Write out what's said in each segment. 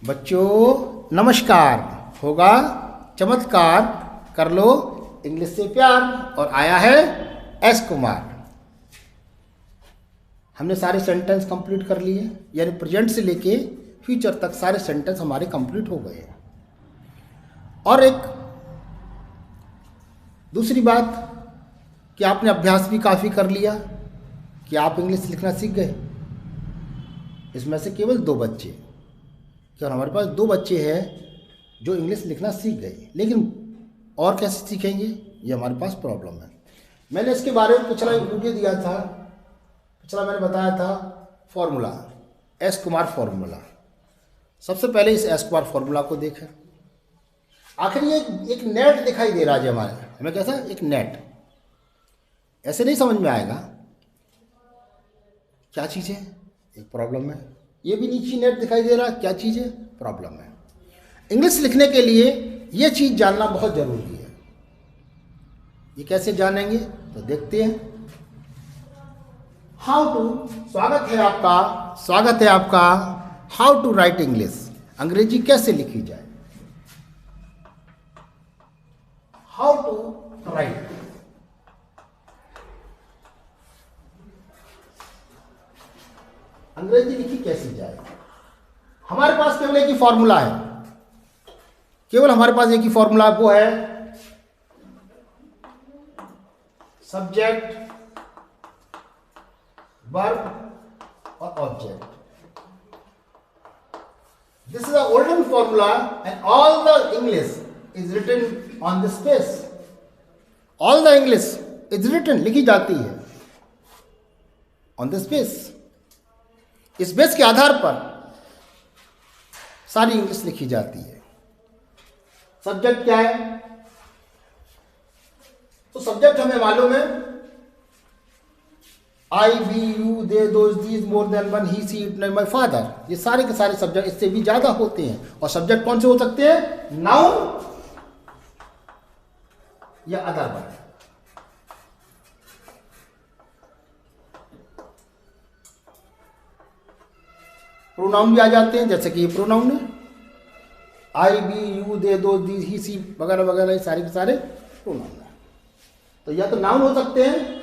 बच्चों नमस्कार। होगा चमत्कार, कर लो इंग्लिश से प्यार। और आया है एस कुमार। हमने सारे सेंटेंस कंप्लीट कर लिए, यानी प्रेजेंट से लेके फ्यूचर तक सारे सेंटेंस हमारे कंप्लीट हो गए। और एक दूसरी बात कि आपने अभ्यास भी काफ़ी कर लिया कि आप इंग्लिश लिखना सीख गए। इसमें से केवल 2 बच्चे, केवल हमारे पास 2 बच्चे हैं जो इंग्लिश लिखना सीख गए, लेकिन और कैसे सीखेंगे ये हमारे पास प्रॉब्लम है। मैंने इसके बारे में पिछला वीडियो दिया था, पिछला मैंने बताया था फॉर्मूला, एस कुमार फॉर्मूला। सबसे पहले इस एस कुमार फॉर्मूला को देखें। आखिर ये एक नेट दिखाई दे रहा है हमें कैसा, एक नेट। ऐसे नहीं समझ में आएगा क्या चीज़ है, एक प्रॉब्लम है। ये भी नीचे नेट दिखाई दे रहा, क्या चीज़ है, प्रॉब्लम है। इंग्लिश लिखने के लिए ये चीज़ जानना बहुत ज़रूरी है। ये कैसे जानेंगे तो देखते हैं। हाउ टू, स्वागत है आपका हाउ टू राइट इंग्लिश, अंग्रेजी कैसे लिखी जाए। हाउ टू राइट, अंग्रेजी लिखी कैसी जाए। हमारे पास केवल एक ही फॉर्मूला है, केवल हमारे पास एक ही फॉर्मूला, वो है सब्जेक्ट, वर्ब और object. This is the olden formula and all the English is written on this base. All the English is written, लिखी जाती है ऑन दिस बेस। इस बेस के आधार पर सारी इंग्लिश लिखी जाती है। सब्जेक्ट क्या है, तो सब्जेक्ट हमें मालूम है I, we, you, they, those, these, more than one, he, she, it, my father. ये सारे के सारे सब्जेक्ट, इससे भी ज्यादा होते हैं। और सब्जेक्ट कौन से हो सकते हैं, नाउन या अदर वर्ड। प्रोनाउन भी आ जाते हैं, जैसे कि ये प्रोनाउन है, आई, बी, यू, दे, दो, दी, ही, सी वगैरह वगैरह, ये सारे के सारे प्रोनाउन है। तो या तो नाउन हो सकते हैं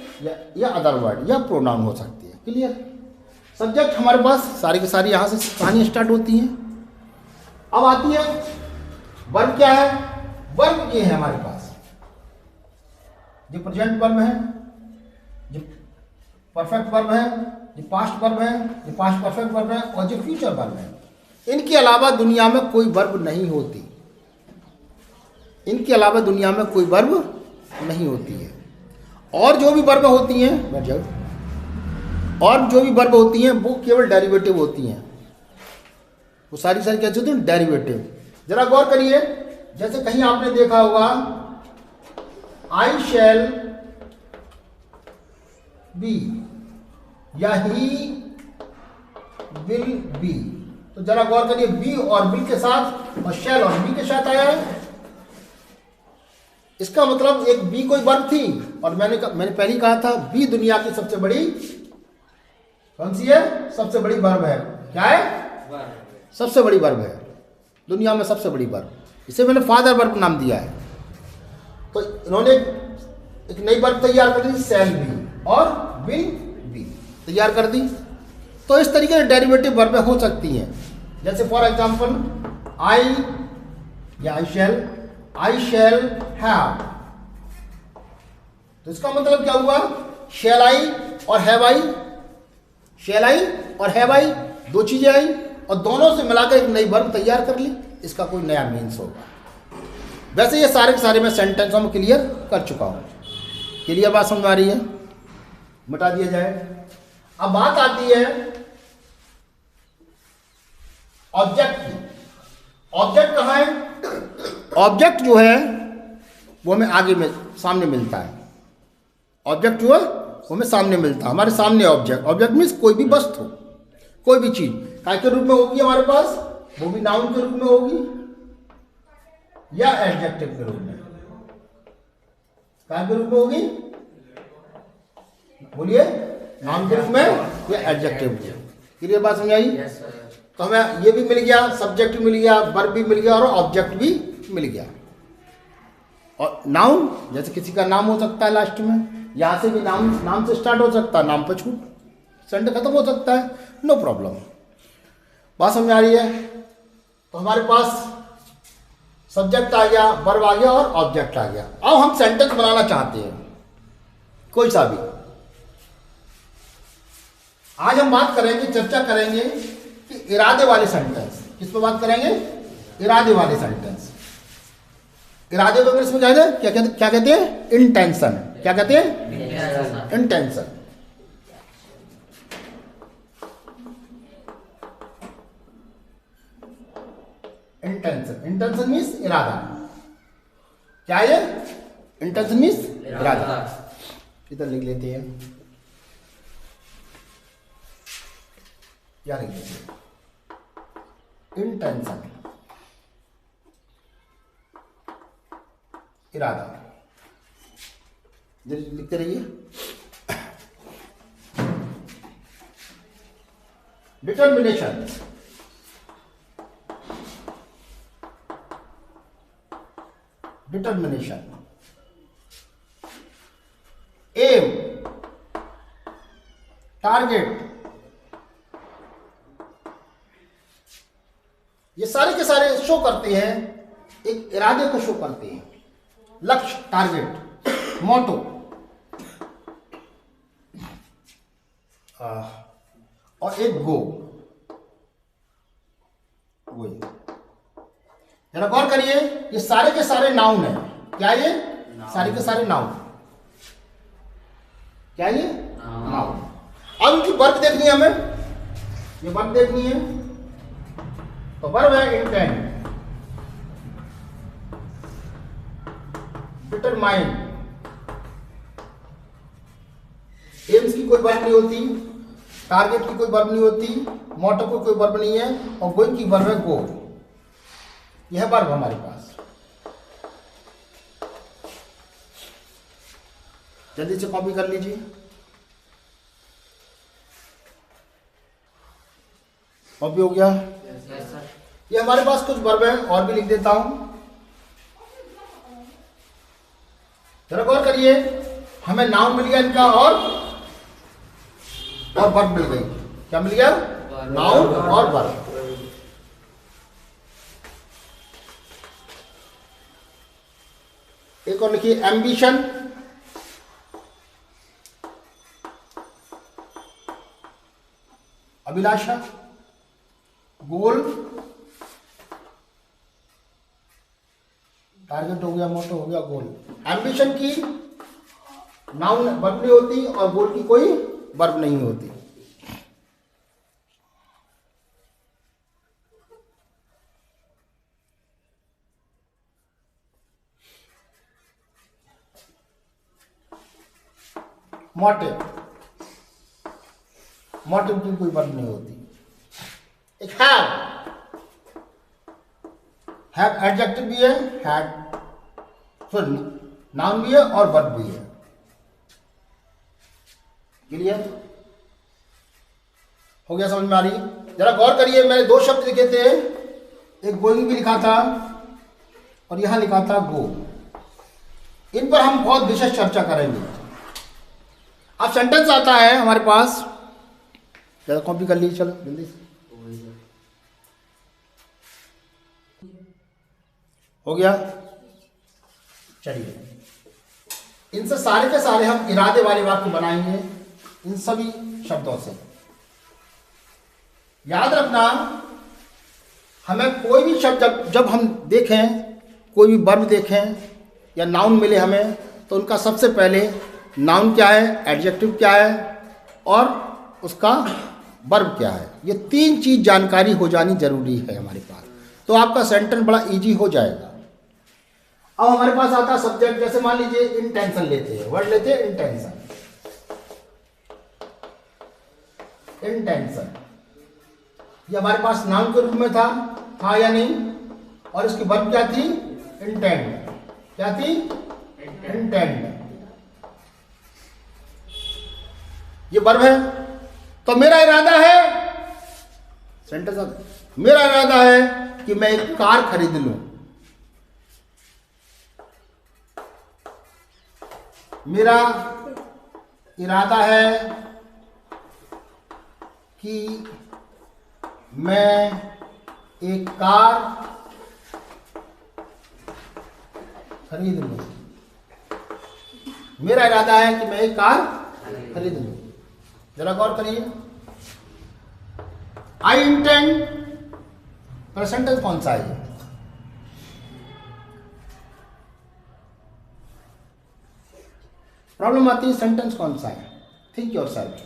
या अदर वर्ड या प्रोनाउन हो सकते हैं। क्लियर। सब्जेक्ट हमारे पास सारी की सारी यहाँ से कहानी स्टार्ट होती हैं। अब आती है वर्ब। क्या है वर्ब, ये है हमारे पास जो प्रेजेंट वर्ब है, जो परफेक्ट वर्ब है, जो पास्ट वर्ब है, जो पास्ट परफेक्ट वर्ब है और जो फ्यूचर वर्ब है। इनके अलावा दुनिया में कोई वर्ब नहीं होती, इनके अलावा दुनिया में कोई वर्ब नहीं होती है। और जो भी वर्ब होती हैं, और जो भी वर्ब होती हैं वो केवल डेरिवेटिव होती हैं। वो सारी कैसे होती हैं, डेरिवेटिव। जरा गौर करिए, जैसे कहीं आपने देखा होगा आई शैल बी या ही विल बी, तो जरा गौर करिए, बी और विल के साथ और शैल और बी के साथ आया है। इसका मतलब एक बी कोई वर्ब थी, और मैंने पहले ही कहा था बी दुनिया की सबसे बड़ी कौन सी है, सबसे बड़ी वर्ब है। क्या है, सबसे बड़ी वर्ब है दुनिया में, सबसे बड़ी वर्ब। इसे मैंने फादर वर्ब नाम दिया है। तो इन्होंने एक नई वर्ब तैयार कर दी, शैल बी और विल बी तैयार कर दी। तो इस तरीके से डेरिवेटिव वर्बें हो सकती हैं। जैसे फॉर एग्जांपल आई या आई शैल हैव, तो इसका मतलब क्या हुआ, शैल आई और हैव आई, शैल आई और हैव आई, 2 चीजें आई और दोनों से मिलाकर एक नई वर्ब तैयार कर ली। इसका कोई नया मीन्स होगा। वैसे ये सारे के सारे मैं सेंटेंसों में क्लियर कर चुका हूं। क्लियर बात समझ आ रही है, मिटा दिया जाए। अब बात आती है ऑब्जेक्ट की। ऑब्जेक्ट कहाँ है, ऑब्जेक्ट जो है वो हमें आगे में सामने मिलता है। ऑब्जेक्ट जो है वो हमें सामने मिलता है, हमारे सामने ऑब्जेक्ट। ऑब्जेक्ट मीन्स कोई भी वस्तु, कोई भी चीज काय के रूप में होगी हमारे पास, वो भी नाउन के रूप में होगी या एडजेक्टिव के रूप में। काय के रूप में होगी, बोलिए, नाउन के रूप में या एडजेक्टिव के। क्लियर बात समझ आई। तो हमें ये भी मिल गया, सब्जेक्ट भी मिल गया, वर्ब भी मिल गया और ऑब्जेक्ट भी मिल गया। और नाउन, जैसे किसी का नाम हो सकता है लास्ट में, यहाँ से भी नाम से स्टार्ट हो सकता है, नाम पर छूट सेंटेंस खत्म हो सकता है, नो प्रॉब्लम। बात समझ आ रही है? तो हमारे पास सब्जेक्ट आ गया, वर्ब आ गया और ऑब्जेक्ट आ गया। अब हम सेंटेंस बनाना चाहते हैं कोई सा भी। आज हम बात करेंगे, चर्चा करेंगे कि इरादे वाले सेंटेंस। किस पे बात करेंगे? इरादे वाले सेंटेंस। इरादे को इंग्लिश में क्या कहते हैं? इंटेंशन। क्या कहते हैं? इंटेंशन। इंटेंशन मीन्स इरादा। क्या है? इंटेंशन मीन्स इरादा। इधर लिख लेते हैं, क्या लिख लेते हैं? इंटेंशन, इरादा। लिखते रहिए। Determination, determination. एम, टारगेट, ये सारे के सारे शो करते हैं, एक इरादे को शो करते हैं। लक्ष्य, टारगेट, मोटो, और एक गो। जरा गौर करिए, ये सारे के सारे नाउन है। क्या ये? सारे के सारे नाउन। क्या ये? नाउन। अब इनकी वर्ब देखनी है हमें, ये वर्ब देखनी है। तो वर्ब है इंटेंट, डिटरमाइन। एम्स की कोई वर्ब नहीं होती, टारगेट की कोई वर्ब नहीं होती, मोटो की कोई वर्ब नहीं है, और गोइंग की वर्ब है गो। यह वर्ब हमारे पास। जल्दी से कॉपी कर लीजिए। कॉपी हो गया? ये हमारे पास कुछ वर्ब है, और भी लिख देता हूं। जरा गौर करिए, हमें नाउन मिल गया इनका, और वर्ब मिल गई। क्या मिल गया? नाउन और वर्ब। एक और लिखिए, एम्बिशन, अभिलाषा, गोल, टारगेट हो गया, मोटो हो गया, गोल। एम्बिशन की नाउन वर्ब नहीं होती, और गोल की कोई वर्ब नहीं होती। मोटिव, मोटिव की कोई वर्ब नहीं होती। एक हैव एडजेक्टिव भी है, हैड सॉरी नाउन भी है और वर्ब भी है। क्लियर हो गया? समझ में आ रही? जरा गौर करिए, मैंने दो शब्द लिखे थे, एक गोइंग भी लिखा था और यहां लिखा था गो। इन पर हम बहुत विशेष चर्चा करेंगे। अब सेंटेंस आता है हमारे पास, जरा कॉपी कर लीजिए, चलो जल्दी से। हो गया? चलिए, इनसे सारे के सारे हम इरादे वाले वाक्य बनाएंगे, इन सभी शब्दों से। याद रखना, हमें कोई भी शब्द जब हम देखें, कोई भी वर्ब देखें या नाउन मिले हमें, तो उनका सबसे पहले नाउन क्या है, एडजेक्टिव क्या है और उसका वर्ब क्या है, ये तीन चीज जानकारी हो जानी जरूरी है हमारे पास। तो आपका सेंटेंस बड़ा इजी हो जाएगा। अब हमारे पास आता है सब्जेक्ट। जैसे मान लीजिए इंटेंशन लेते हैं, वर्ड लेते हैं इंटेंशन। इंटेंशन ये हमारे पास नाउन के रूप में था या नहीं? और इसकी वर्ब क्या थी? इंटेंड। क्या थी? इंटेंड। ये वर्ब है। तो मेरा इरादा है सेंटेंस मेरा इरादा है कि मैं एक कार खरीद लूं। मेरा इरादा है कि मैं एक कार खरीद लूं। मेरा इरादा है कि मैं एक कार खरीद लूं। जरा गौर करिए, आई इंटेंड पर सेंटेंस कौन सा है? प्रॉब्लम आती है सेंटेंस कौन सा है? Think your self.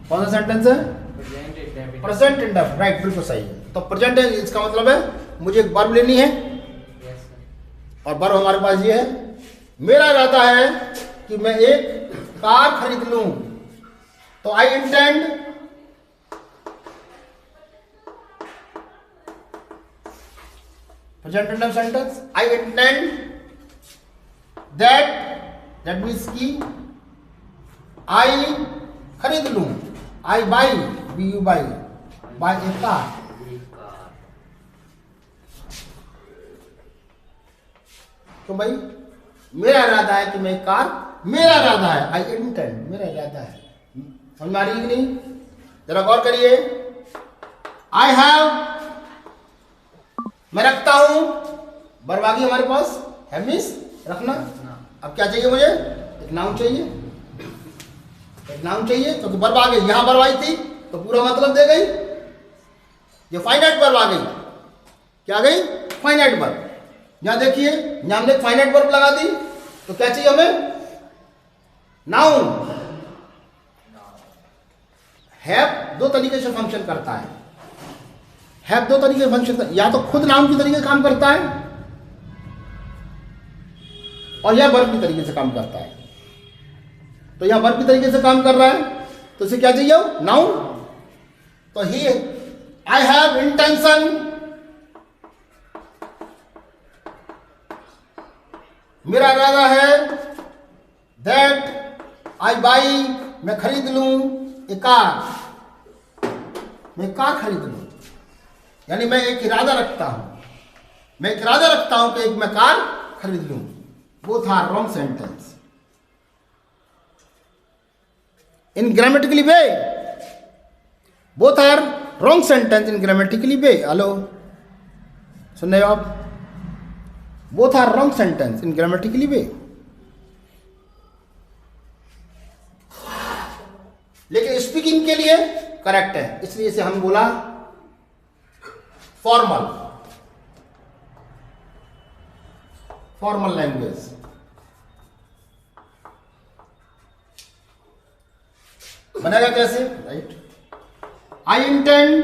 कौन सा सेंटेंस है? प्रेजेंट इंडेफिनिट, राइट, बिल्कुल सही है। तो प्रेजेंट है, इसका मतलब है मुझे एक वर्ब लेनी है और वर्ब हमारे पास ये है, मेरा इरादा है कि मैं एक कार खरीद लूं। तो I intend present indefinite sentence, I intend that means की आई खरीद लूं। I buy, be you buy a car. तो भाई मेरा इरादा है कि मैं कार, मेरा इरादा है, आई इंटेंड, मेरा इरादा है। समझ में आ रही है कि नहीं? जरा गौर करिए, आई हैव, मैं रखता हूं, वर्ब आ गई हमारे पास, हैव मींस रखना। अब क्या चाहिए मुझे? एक नाउन चाहिए, एक नाउन चाहिए, क्योंकि वर्ब आ गई, यहां वर्ब आई थी तो पूरा मतलब दे गई। ये फाइनाइट वर्ब आ गई, क्या आ गई? Finite verb. यहां देखिए, यहां हमने फाइनाइट वर्ब लगा दी, तो क्या चाहिए हमें? नाउन। हैव दो तरीके से फंक्शन करता है। हैव दो तरीके से फंक्शन, या तो खुद नाउन की तरीके से काम करता है और यह वर्ब की तरीके से काम करता है। तो यह वर्ब की तरीके से काम कर रहा है, तो इसे क्या चाहिए? नाउन। तो ही, आई हैव इंटेंशन, मेरा इरादा है, दैट आई बाई, मैं खरीद लूं एक कार, मैं कार खरीद लूं। यानी मैं एक इरादा रखता हूं, मैं एक इरादा रखता हूं कि एक मैं कार खरीद लूं। Both are wrong sentence in grammatically way, both are wrong sentence in grammatically way. Hello, सुन रहे हो आप? Both are wrong sentence in grammatically way. लेकिन स्पीकिंग के लिए करेक्ट है, इसलिए इसे हम बोला फॉर्मल, फॉर्मल लैंग्वेज। बनेगा कैसे? राइट, आई इंटेंड,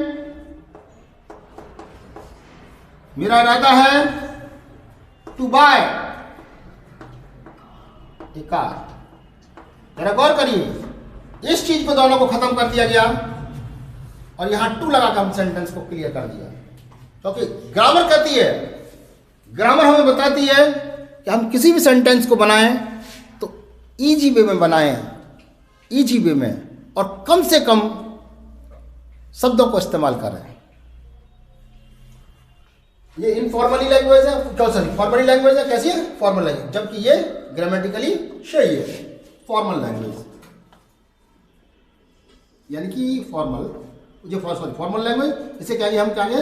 मेरा इरादा है, टू बाय ए कार। जरा गौर करिए, इस चीज को दोनों को खत्म कर दिया गया और यहां टू लगा कर हम सेंटेंस को क्लियर कर दिया। क्योंकि ग्रामर कहती है, ग्रामर हमें बताती है कि हम किसी भी सेंटेंस को बनाएं तो इजी वे में बनाएं, इजी वे में, और कम से कम शब्दों को इस्तेमाल करें। ये इनफॉर्मली लैंग्वेज है, सॉरी फॉर्मली लैंग्वेज है। कैसी है? फॉर्मल लैंग्वेज, जबकि ये ग्रामेटिकली सही है, फॉर्मल लैंग्वेज। यानी कि फॉर्मल, जो सॉरी फॉर्मल लैंग्वेज, इसे क्या हम कहेंगे?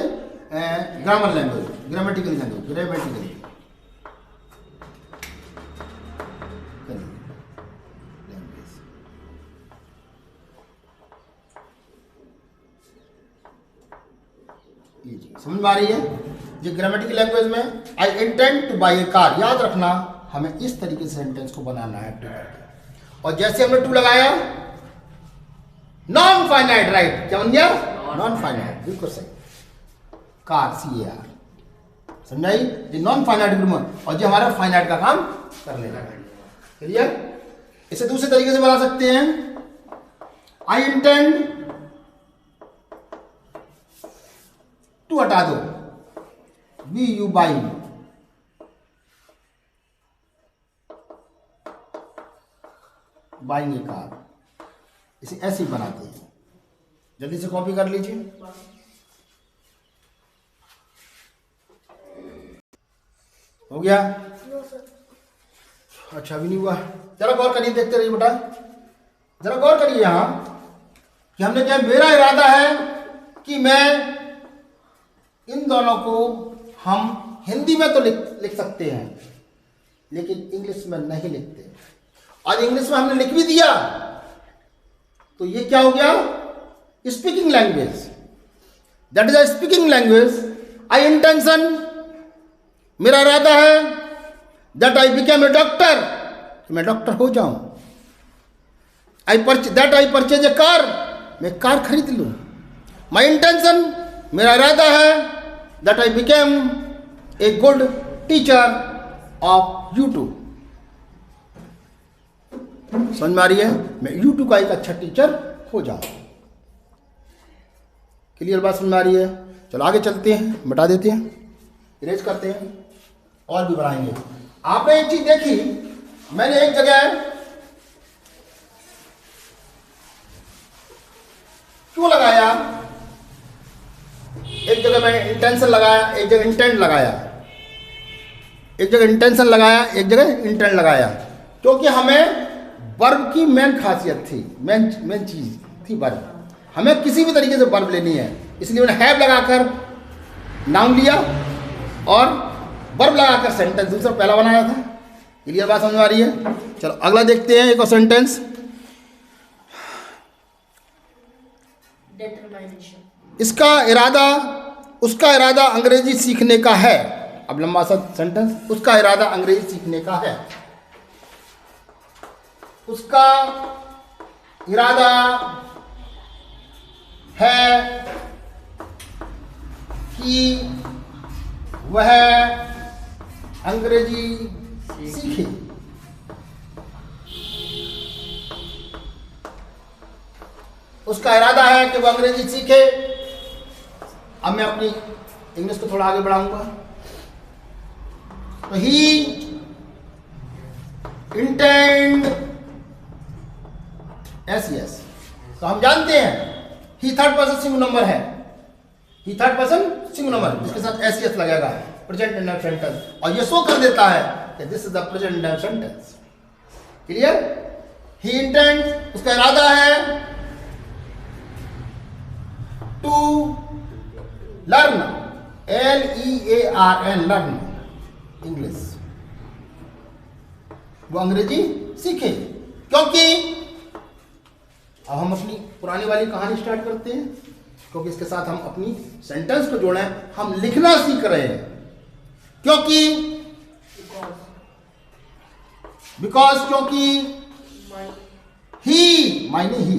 Grammar language, grammatically language, grammatically. समझ में आ रही है? ये ग्रामेटिकल लैंग्वेज में I intend two by a car, याद रखना हमें इस तरीके से सेंटेंस को बनाना है टू करके। और जैसे हमने टू लगाया, नॉन फाइनाइट, राइट, क्या बन गया? नॉन फाइनाइट, बिल्कुल सही। कार, CAR, समझाई? ये नॉन फाइनाइट ग्रुप, और जो हमारा फाइनाइट का काम करने लगा। क्लियर? इसे दूसरे तरीके से बना सकते हैं, आई इंटेंड, टू हटा दो, B you buy, buying a car. इसे ऐसे ही बनाते हैं। जल्दी से कॉपी कर लीजिए। हो गया? अच्छा अभी नहीं हुआ। जरा गौर करिए, देखते रहिए बेटा, जरा गौर करिए यहाँ कि हमने क्या, मेरा इरादा है कि मैं इन दोनों को हम हिंदी में तो लिख सकते हैं लेकिन इंग्लिश में नहीं लिखते। आज इंग्लिश में हमने लिख भी दिया तो ये क्या हो गया, speaking language. That is a speaking language. I intention, मेरा इरादा है, that I became a doctor, मैं डॉक्टर हो जाऊं। That I purchase a car, मैं कार खरीद लूं। माई इंटेंशन, मेरा इरादा है, that I became a good teacher of YouTube. समझ में आ रही है? मैं यूट्यूब का एक अच्छा टीचर हो जाऊं। क्लियर बात समझ में आ रही है? चलो आगे चलते हैं, मिटा देते हैं, इरेज करते हैं और भी बढ़ाएंगे। आपने एक चीज देखी, मैंने एक जगह क्यों लगाया, एक जगह मैंने इंटेंशन लगाया, एक जगह इंटेंट लगाया, एक जगह इंटेंशन लगाया, एक जगह इंटेंट लगाया, क्योंकि हमें वर्ब की मेन खासियत थी, मेन चीज थी वर्ब। हमें किसी भी तरीके से वर्ब लेनी है, इसलिए मैंने हैव लगाकर नाउन लिया और वर्ब लगाकर सेंटेंस दूसरा पहला बनाया था। क्लियर बात समझ में आ रही है? चलो अगला देखते हैं, एक और सेंटेंस। उसका इरादा अंग्रेजी सीखने का है। अब लंबा सा सेंटेंस, उसका इरादा अंग्रेजी सीखने का है। उसका इरादा है कि वह अंग्रेजी सीखे। उसका इरादा है कि वह अंग्रेजी सीखे। अब मैं अपनी इंग्लिश को थोड़ा आगे बढ़ाऊंगा। तो ही इंटेंड यस, तो हम जानते हैं ही थर्ड पर्सन सिंगुलर नंबर है, ही थर्ड पर्सन सिंगुलर नंबर, जिसके साथ एस लगेगा, प्रेजेंट इंडेफिनिट सेंटेंस, और ये शो कर देता है कि this is the present indefinite sentence. Clear? He intends, उसका इरादा है, to learn, LEARN, learn English, वो अंग्रेजी सीखे। क्योंकि अब हम अपनी पुरानी वाली कहानी स्टार्ट करते हैं, क्योंकि इसके साथ हम अपनी सेंटेंस को जोड़े, हम लिखना सीख रहे हैं। क्योंकि बिकॉज, क्योंकि ही मायने ही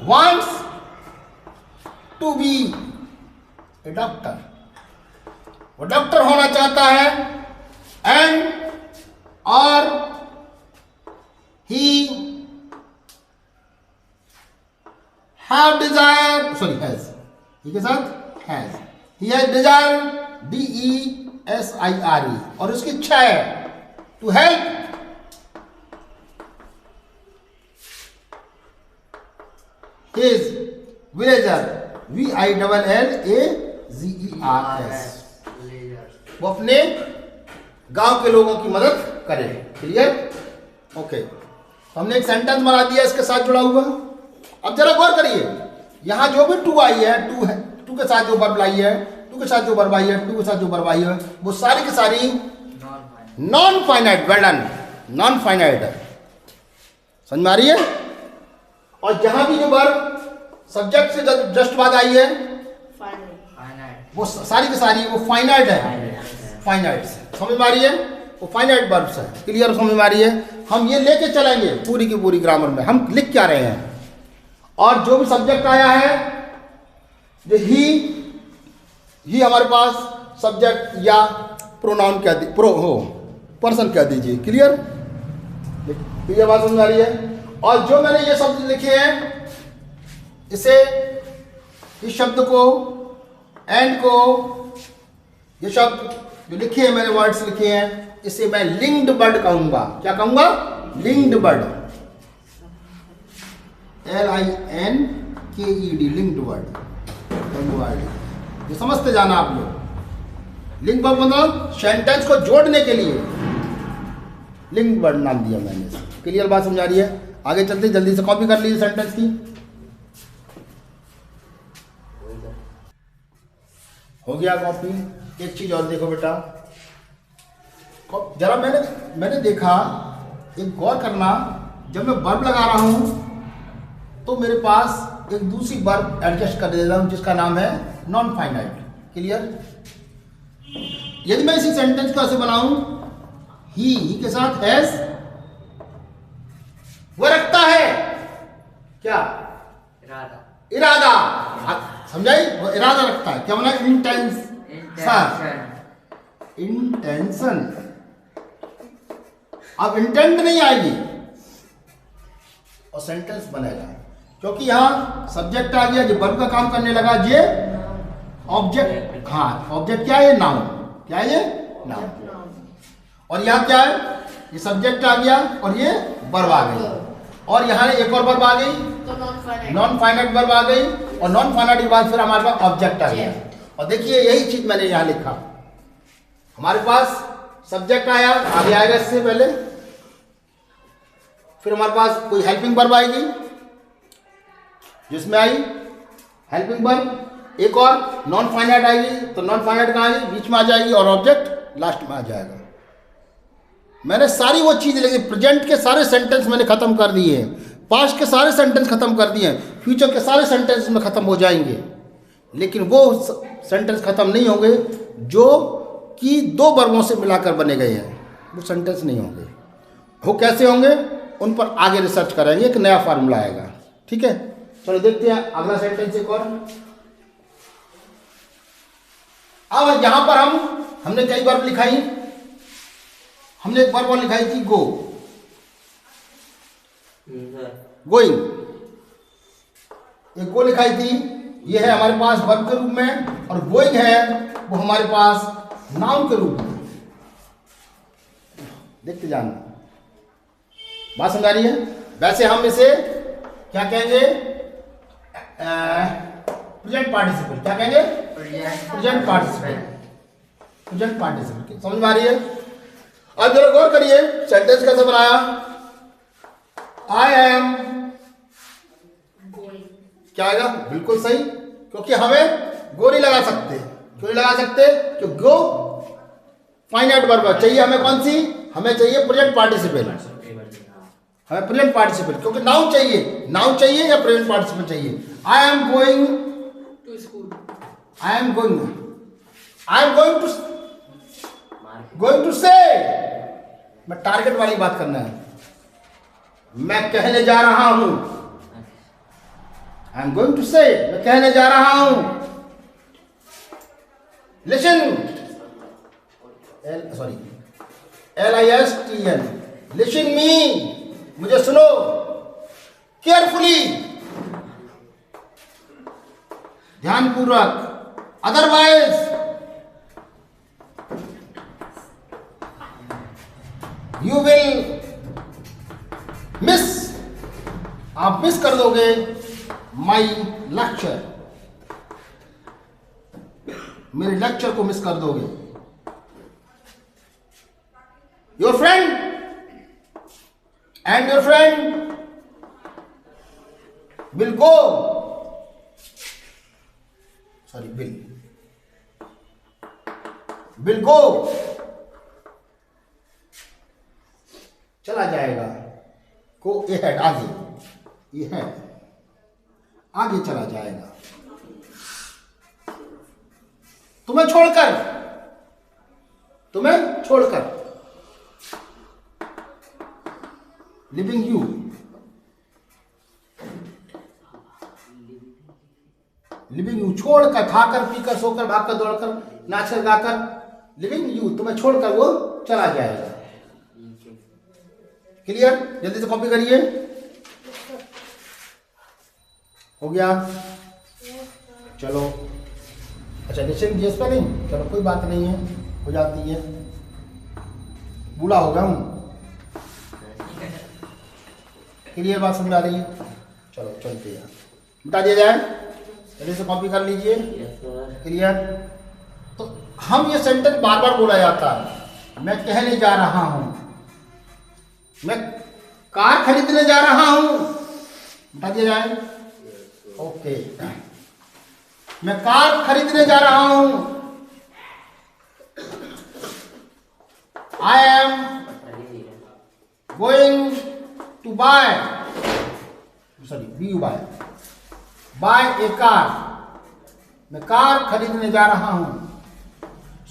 wants to be a doctor, वो डॉक्टर होना चाहता है, एंड और he have desire, sorry has, ही के साथ has, he has desire, DESIRE, और उसकी इच्छा है to help his villager, VILLAGERS, वो अपने गांव के लोगों की मदद करे। क्लियर? ओके, तो हमने एक सेंटेंस बना दिया इसके साथ जुड़ा हुआ। अब जरा गौर करिए, यहां जो भी टू आई है, टू के साथ जो वर्ब लाई है, टू के साथ जो वर्ब आई है, टू के साथ जो वर्ब आई है, वो सारी की सारी non finite. Well done, non finite है। समझ में आ रही है? और जहां भी जो वर्ब सब्जेक्ट से जस्ट बाद आई है, वो सारी की सारी वो फाइनाइट है, फाइनाइट से। समझ में आ रही है? वो फाइनाइट वर्ब्स है। क्लियर समझ में आ रही है? हम ये लेके चलेंगे पूरी की पूरी ग्रामर में, हम लिख क्या रहे हैं, और जो भी सब्जेक्ट आया है, जो ही हमारे पास सब्जेक्ट या प्रोनाउन क्या पर्सन क्या दीजिए। क्लियर? क्लियर बात समझ में आ रही है? और जो मैंने ये शब्द लिखे हैं, इसे, इस शब्द को, एंड को, ये शब्द जो लिखे हैं मैंने, वर्ड्स लिखे हैं, इसे मैं लिंक्ड वर्ड कहूंगा। क्या कहूंगा? Linked word. LINKED, linked word, ये समझते जाना आप लोग। लिंक वर्ड मतलब सेंटेंस को जोड़ने के लिए लिंक वर्ड नाम दिया मैंने। क्लियर बात समझा रही है? आगे चलते जल्दी से कॉपी कर लीजिए सेंटेंस की। हो गया कॉपी। एक चीज और देखो बेटा, जरा मैंने देखा, एक गौर करना, जब मैं वर्ब लगा रहा हूं तो मेरे पास एक दूसरी वर्ब एडजस्ट कर दे रहा हूं जिसका नाम है नॉन फाइनाइट। क्लियर? यदि मैं इसी सेंटेंस को ऐसे बनाऊं, ही के साथ हैज, वो रखता है क्या? इरादा। समझाई? वो इरादा रखता है। क्या बना? इंटेंशन। अब इंटेंट नहीं आएगी और सेंटेंस बनेगा, क्योंकि यहां सब्जेक्ट आ गया, जो वर्ब का काम करने लगा, ये ऑब्जेक्ट। हाँ, ऑब्जेक्ट क्या है? ये नाउन। क्या है? ये नाउन। और यहां क्या है? ये सब्जेक्ट आ गया और ये वर्ब आ गई, और यहां एक और वर्ब आ गई, नॉन फाइनाइट वर्ब आ गई, और नॉन फाइनाइट के बाद फिर हमारे पास ऑब्जेक्ट आ गया। और देखिए यही चीज मैंने यहां लिखा, हमारे पास सब्जेक्ट आया, आगे आएगा इससे पहले, फिर हमारे पास कोई हेल्पिंग वर्ब आएगी जिसमें आई हेल्पिंग वर्ब, एक और नॉन फाइनाइट आएगी, तो नॉन फाइनाइट कहाँ आएगी? बीच में आ जाएगी, और ऑब्जेक्ट लास्ट में आ जाएगा। मैंने सारी वो चीजें लिखी, प्रेजेंट के सारे सेंटेंस मैंने खत्म कर दिए हैं, पास्ट के सारे सेंटेंस खत्म कर दिए हैं, फ्यूचर के सारे सेंटेंस में खत्म हो जाएंगे, लेकिन वो सेंटेंस खत्म नहीं होंगे जो कि दो वर्बों से मिलाकर बने गए हैं, वो सेंटेंस नहीं होंगे। वो कैसे होंगे उन पर आगे रिसर्च करेंगे, एक नया फार्मूला आएगा। ठीक है, चलो देखते हैं अगला सेंटेंस एक और। अब यहां पर हमने कई वर्ब लिखाई, हमने एक वर्ब और लिखाई थी गो, गोइंग, एक गो लिखाई थी, ये है हमारे पास वर्ब के रूप में, और गोइंग है वो हमारे पास नाउन के रूप में। देखते जाना, बात समझ आ रही है? वैसे हम इसे क्या कहेंगे? Present participle. क्या कहेंगे? Present participle. Present participle. समझ में आ रही है? अब जरा गौर करिए सेंटेंस कैसे बनाया। आई एम, क्या आएगा? बिल्कुल सही, क्योंकि हमें गो नहीं लगा सकते। क्यों नहीं लगा सकते? क्योंकि गो फाइनाइट वर्ब चाहिए हमें। कौन सी? हमें चाहिए प्रेजेंट पार्टिसिपल। हमें प्रेजेंट पार्टिसिपल, क्योंकि नाउन चाहिए। नाउन चाहिए या प्रेजेंट पार्टिसिपल चाहिए? I am going to school, I am going to say, मैं टारगेट वाली बात करना है, मैं कहने जा रहा हूं, I am going to say, मैं कहने जा रहा हूं। लिसन, LISTN, लिसन मी, मुझे सुनो, केयरफुली, ध्यानपूर्वक, अदरवाइज यू विल मिस, आप मिस कर दोगे माई लेक्चर, मेरे लेक्चर को मिस कर दोगे। Your friend and your friend will go, sorry will go, चला जाएगा, को एहेड, आगे, ये है आगे चला जाएगा, तुम्हें छोड़कर, लिविंग यू, छोड़कर, खाकर पीकर सोकर भागकर दौड़कर नाचकर गाकर, लिविंग यू, तुम्हें छोड़कर वो चला जाएगा। क्लियर? जल्दी से कॉपी करिए। हो गया? चलो, अच्छा लिसन की स्पेलिंग, चलो कोई बात नहीं है, हो जाती है, बूढ़ा हो गया हूं। क्लियर बात समझ आ रही है? चलो चलते हैं, बता दिया जाए, जल्दी से कॉपी कर लीजिए। क्लियर। तो हम ये सेंटेंस बार बार बोला जाता है, मैं कहने जा रहा हूं, मैं कार खरीदने जा रहा हूं, बता दिया जाए। ओके, मैं कार खरीदने जा रहा हूं। I am going to buy, sorry B U buy a car, मैं कार खरीदने जा रहा हूं।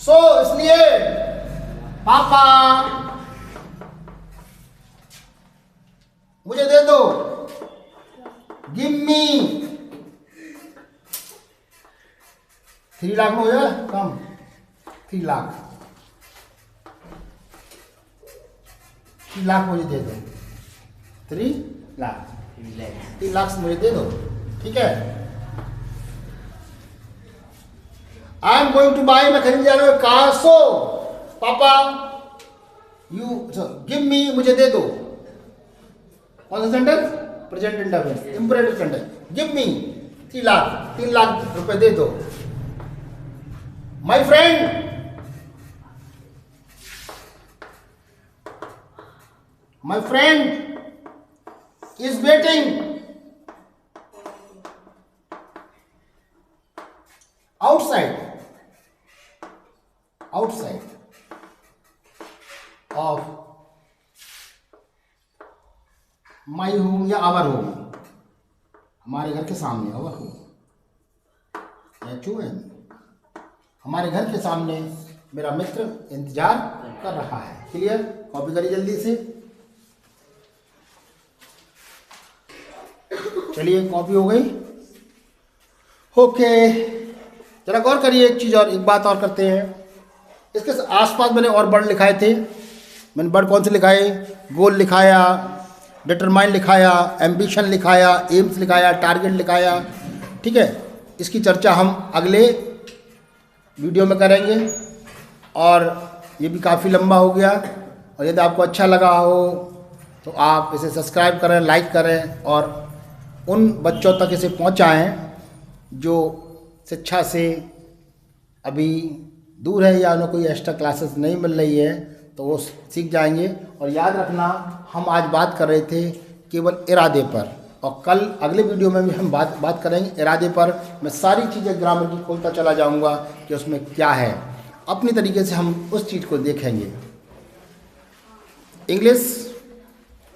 सो इसलिए पापा मुझे दे दो, गिव मी 3 लाख में हो जाए कम, 3 लाख, 3 लाख मुझे दे दो, 3 लाख, 3 लाख मुझे दे दो, ठीक है। I am going to buy, मैं खरीदने जा रहा हूँ कार, सो पापा यू गिव मी, मुझे दे दो। कौन सा sentence? Present indefinite, imperative sentence. Give me 3 lakh रुपए दे दो। My friend is waiting outside of my home या our home, हमारे घर के सामने, our home, हमारे घर के सामने मेरा मित्र इंतजार कर रहा है। क्लियर। कॉपी करिए जल्दी से। चलिए कॉपी हो गई। ओके, जरा गौर करिए, एक चीज़ और, एक बात और करते हैं। इसके आसपास मैंने और वर्ड लिखाए थे। मैंने वर्ड कौन से लिखाए? गोल लिखाया, डिटरमाइन लिखाया, एम्बिशन लिखाया, एम्स लिखाया, टारगेट लिखाया। ठीक है, इसकी चर्चा हम अगले वीडियो में करेंगे। और ये भी काफ़ी लंबा हो गया, और यदि आपको अच्छा लगा हो तो आप इसे सब्सक्राइब करें, लाइक करें, और उन बच्चों तक इसे पहुंचाएं जो शिक्षा से अभी दूर है या उन्हें कोई एक्स्ट्रा क्लासेस नहीं मिल रही है, तो वो सीख जाएंगे। और याद रखना, हम आज बात कर रहे थे केवल इरादे पर, और कल अगले वीडियो में भी हम बात करेंगे इरादे पर। मैं सारी चीज़ें ग्रामर की खोलता चला जाऊंगा कि उसमें क्या है, अपनी तरीके से हम उस चीज़ को देखेंगे। इंग्लिश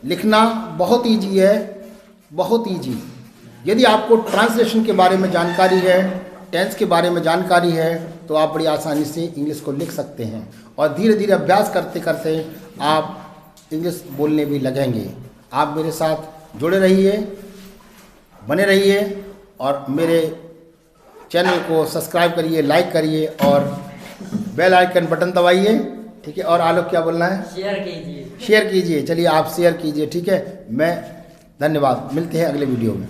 लिखना बहुत ईजी है, बहुत ईजी। यदि आपको ट्रांसलेशन के बारे में जानकारी है, टेंस के बारे में जानकारी है, तो आप बड़ी आसानी से इंग्लिश को लिख सकते हैं। और धीरे धीरे अभ्यास करते करते आप इंग्लिश बोलने भी लगेंगे। आप मेरे साथ जुड़े रहिए, बने रहिए, और मेरे चैनल को सब्सक्राइब करिए, लाइक करिए, और बेल आइकन बटन दबाइए। ठीक है। और आलोक क्या बोलना है? शेयर कीजिए। चलिए आप शेयर कीजिए। ठीक है, मैं धन्यवाद। मिलते हैं अगले वीडियो में।